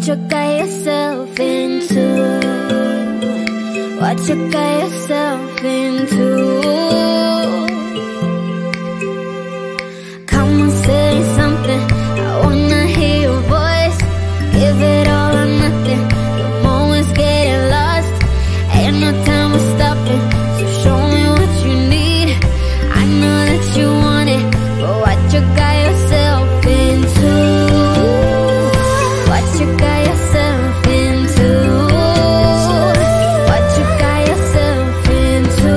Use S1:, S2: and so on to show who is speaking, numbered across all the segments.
S1: What you got yourself into? What you got yourself into? Come on, say something, I wanna hear your voice. Give it all or nothing, I'm always getting lost. Ain't no time for stopping, so show me what you need. I know that you want it, but what you got yourself into? What you got yourself into? What you got yourself into?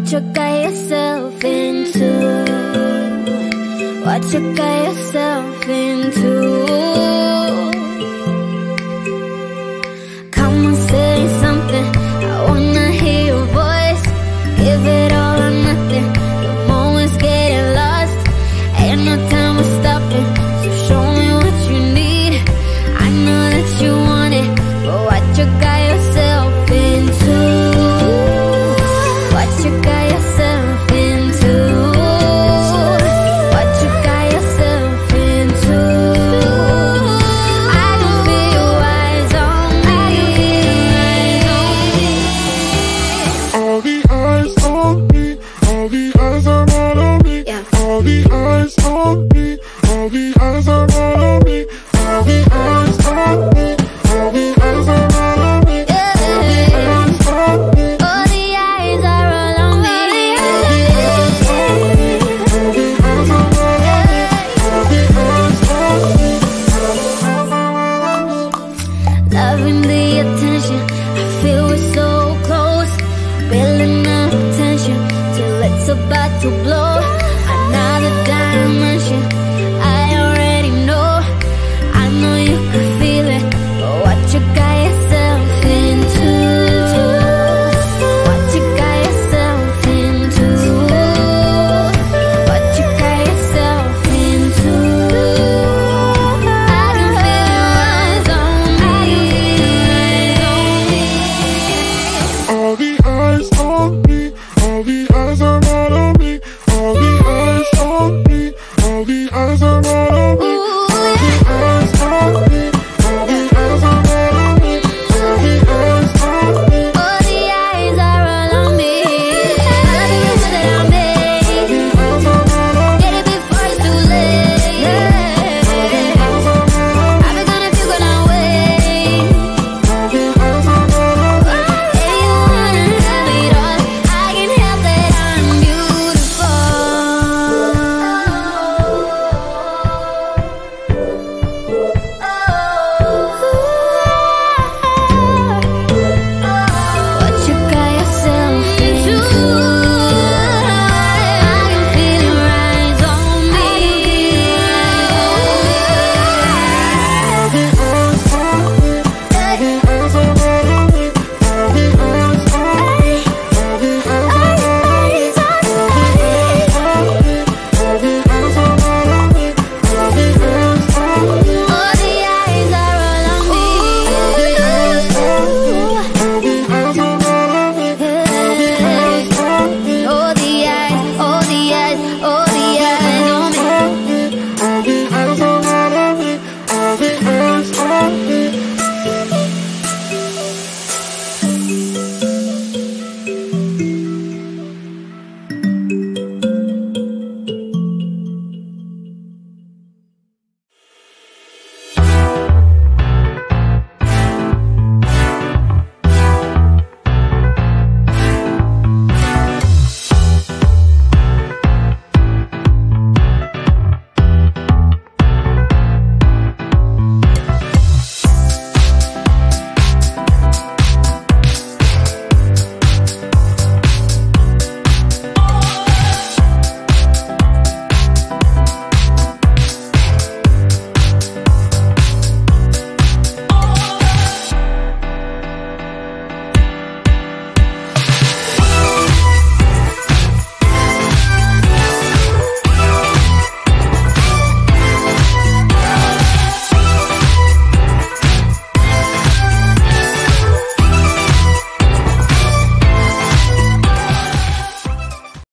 S1: What you got yourself into? What you got yourself into? Come on, say something, I wanna hear your voice. Give it all or nothing, the moment's getting lost. Ain't no time for stopping, so show me what you need. I know that you want it, but what you got yourself into? What you got yourself into? What you got yourself into? I can feel your eyes on me.
S2: All the eyes on me, all the eyes are not on me.
S1: Yeah.
S2: All the eyes on me, all the eyes are not on me. All the eyes on me, all the eyes are not on me.
S1: Yeah.
S2: All the eyes on me.
S1: All the eyes are all on me. Loving the attention, I feel we're so close. Building up tension till it's about to blow. Another dimension, I already know. I know you can feel it, but what you got yourself into? What you got yourself into? What you got yourself into? I can feel your eyes on me.
S2: All the eyes on me, all the eyes are not on me. All the eyes on me, all the eyes are